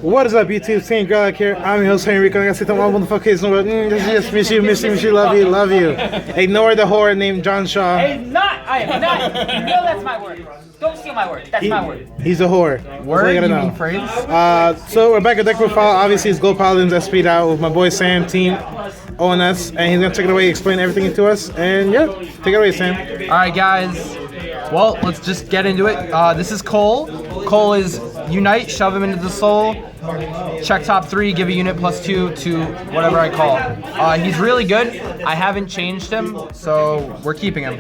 What is up, YouTube? Team Gradelock here. I'm your host, Henrico. I gotta say to all motherfuckers, just miss you, love you. Ignore the whore named John Shaw. I am not. You know that's my word. Don't steal my word. That's my word. He's a whore. Word, you mean phrase? So we're back at deck profile. Obviously, it's Gold Paladins that speed out with my boy Sam, Team O.N.S, and he's gonna take it away, explain everything to us, and yeah, take it away, Sam. All right, guys. Well, let's just get into it. This is Cole. Cole is Unite, shove him into the soul. Check top 3, give a unit +2 to whatever I call. He's really good. I haven't changed him, so we're keeping him.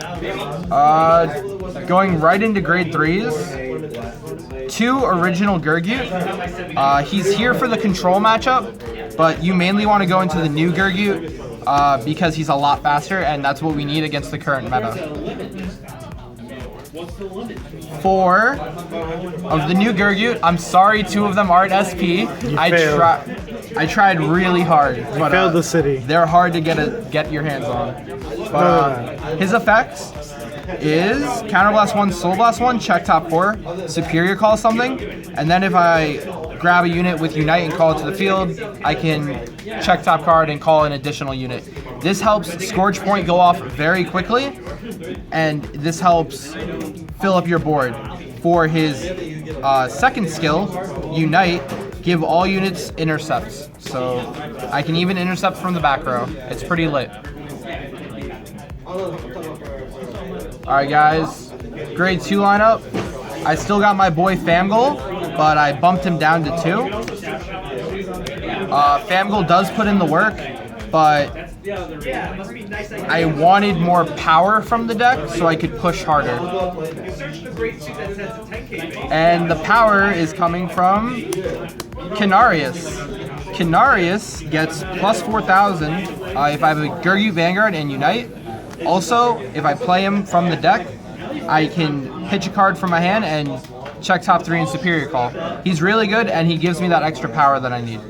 Going right into grade 3s. 2 original Gurguit. He's here for the control matchup, but you mainly want to go into the new Gurguit because he's a lot faster, and that's what we need against the current meta. 4 of the new Gurguit. I'm sorry, 2 of them aren't SP. I tried really hard, but failed the city. They're hard to get your hands on. But his effects is Counter Blast 1, Soul Blast 1, check top 4, Superior Call something, and then if I grab a unit with Unite and call it to the field, I can check top card and call an additional unit. This helps Scourge Point go off very quickly, and this helps fill up your board. For his second skill, Unite, give all units intercepts. So I can even intercept from the back row. It's pretty lit. Alright guys, grade 2 lineup. I still got my boy Famgol, but I bumped him down to 2. Famgol does put in the work, but I wanted more power from the deck so I could push harder. And the power is coming from Canarius. Canarius gets plus 4,000 if I have a Gurguit Vanguard and Unite. Also, if I play him from the deck, I can pitch a card from my hand and check top 3 and Superior Call. He's really good, and he gives me that extra power that I need.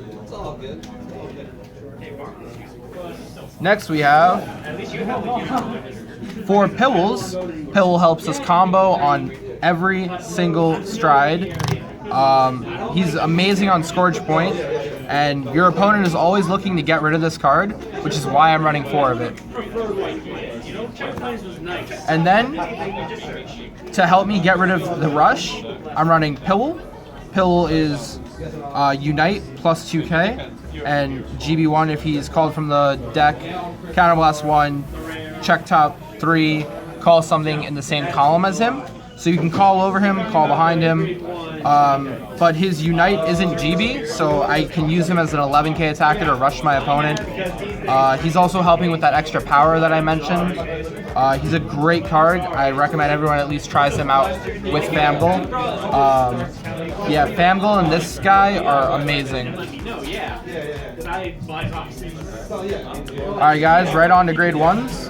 Next we have 4 Pills. Pill helps us combo on every single stride. He's amazing on Scourge Point, and your opponent is always looking to get rid of this card, which is why I'm running 4 of it. And then, to help me get rid of the rush, I'm running Pill. Pill is Unite plus 2k, and GB1 if he's called from the deck, Counterblast 1, check top 3, call something in the same column as him. So you can call over him, call behind him, but his Unite isn't GB, so I can use him as an 11k attacker to rush my opponent. He's also helping with that extra power that I mentioned. He's a great card. I recommend everyone at least tries him out with Famgol. Yeah, Famgol and this guy are amazing. Alright guys, right on to grade 1s.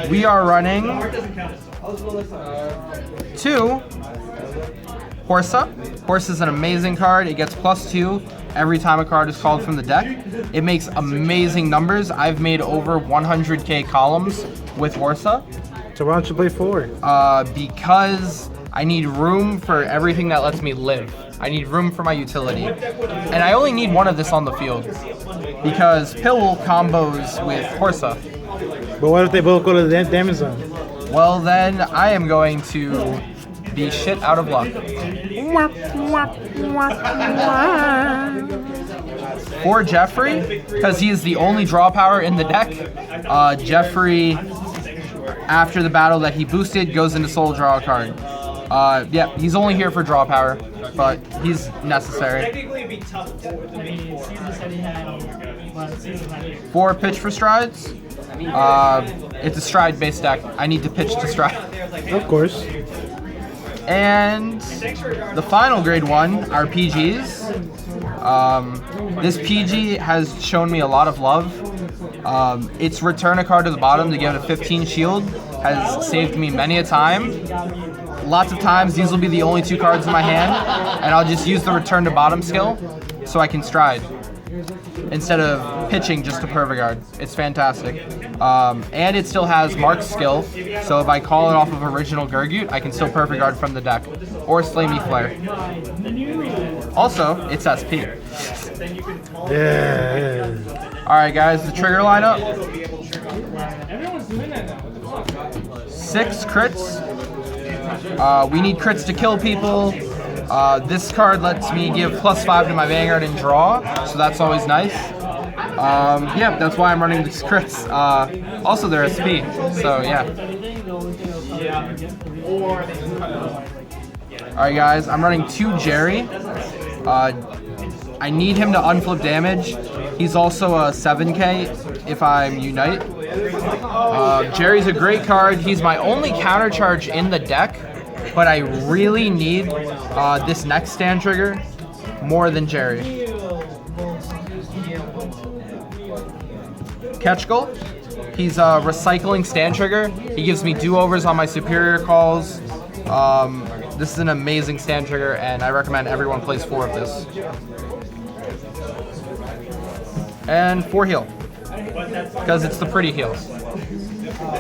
We are running 2 Horsa. Horsa is an amazing card. It gets plus 2 every time a card is called from the deck. It makes amazing numbers. I've made over 100k columns with Horsa. So why don't you play 4? Because I need room for everything that lets me live. I need room for my utility. And I only need 1 of this on the field, because Pill combos with Horsa. But what if they both go to the damage zone? Well then, I am going to be shit out of luck. For Jeffrey, because he is the only draw power in the deck, Jeffrey, after the battle that he boosted, goes into soul draw a card. Yeah, he's only here for draw power, but he's necessary. For pitch for strides, it's a stride based deck. I need to pitch to stride. Of course. And the final grade 1 are PGs. This PG has shown me a lot of love. Its return a card to the bottom to give it a 15 shield has saved me many a time. Lots of times these will be the only 2 cards in my hand, and I'll just use the return to bottom skill so I can stride instead of pitching just to Pervigard. It's fantastic. And it still has Mark's skill, so if I call it off of original Gurguit, I can still Pervigard from the deck. or Slay Me Flare. Also, it's SP. Yeah. Alright guys, the trigger lineup. 6 crits. We need crits to kill people. This card lets me give +5 to my Vanguard and draw, so that's always nice. Yeah, that's why I'm running these crits. Also, they're SP, so yeah. Alright guys, I'm running 2 Jerry. I need him to unflip damage. He's also a 7k if I'm Unite. Jerry's a great card. He's my only counter charge in the deck, but I really need this next stand trigger more than Jerry. Ketchkull. He's a recycling stand trigger. He gives me do-overs on my superior calls. This is an amazing stand trigger, and I recommend everyone plays 4 of this. And 4 heal, because it's the pretty heals.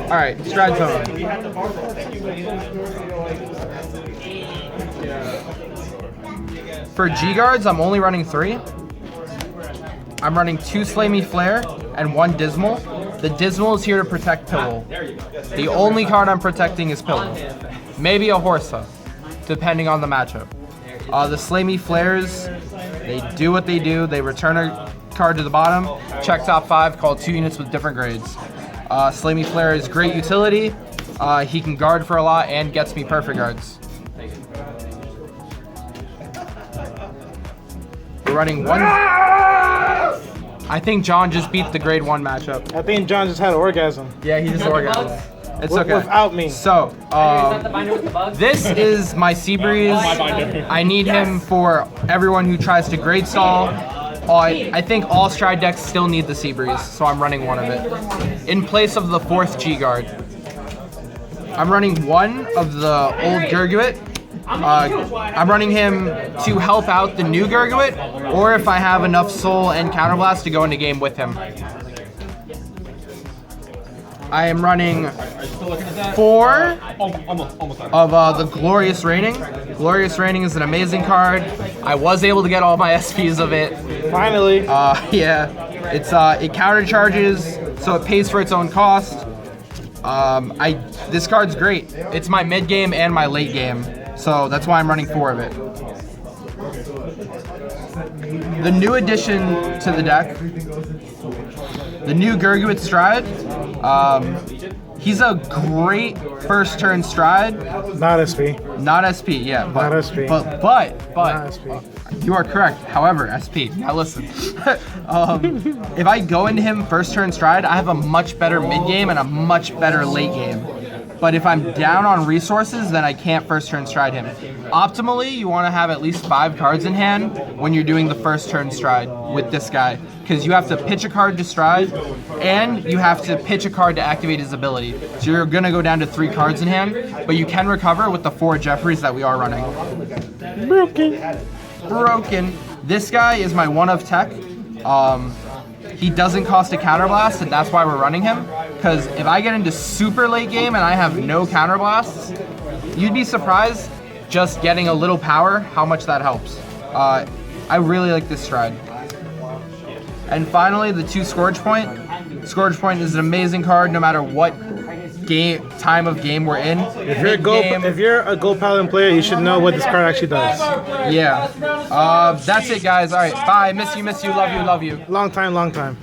Alright, Stride Tone. For G-Guards, I'm only running 3. I'm running 2 Slay Me Flare and 1 Dismal. The Dismal is here to protect Pillow. The only card I'm protecting is Pillow. Maybe a Horsa, depending on the matchup. The Slay Me Flares, they do what they do. They return a card to the bottom, check top 5, call 2 units with different grades. Slay Me Flare is great utility. He can guard for a lot and gets me perfect guards. We're running 1. I think John just beat the grade 1 matchup. I think John just had an orgasm. Yeah, he just orgasmed. It's okay. Without me. So, this is my Seabreeze. I need him for everyone who tries to grade stall. I think all Stride decks still need the Seabreeze, so I'm running 1 of it. In place of the 4th G-Guard. I'm running 1 of the old Gurguit. I'm running him to help out the new Gurguit, or if I have enough soul and counterblast to go into game with him. I am running 4 of the Glorious Reigning. Glorious Reigning is an amazing card. I was able to get all my SPs of it. Finally. Yeah, it's it counter charges, so it pays for its own cost. This card's great. It's my mid game and my late game, so that's why I'm running 4 of it. The new addition to the deck, the new Gurguit Stride. He's a great first turn Stride. Not SP. Not SP, yeah. But, Not SP. But Not SP. You are correct. However, SP. Now listen. If I go into him first turn Stride, I have a much better mid game and a much better late game. But if I'm down on resources, then I can't first turn Stride him. Optimally, you want to have at least 5 cards in hand when you're doing the first turn Stride with this guy, because you have to pitch a card to Stride, and you have to pitch a card to activate his ability. So you're going to go down to 3 cards in hand, but you can recover with the 4 Jeffreys that we are running. Broken. This guy is my 1 of tech. He doesn't cost a counterblast, and that's why we're running him. Because if I get into super late game and I have no counterblasts, you'd be surprised just getting a little power how much that helps. I really like this Stride. And finally, the 2 Scourge Point. Scourge Point is an amazing card no matter what time of game we're in. If you're a Gold Paladin player, you should know what this card actually does. Yeah. That's it, guys. All right. Bye. Miss you. Love you. Long time.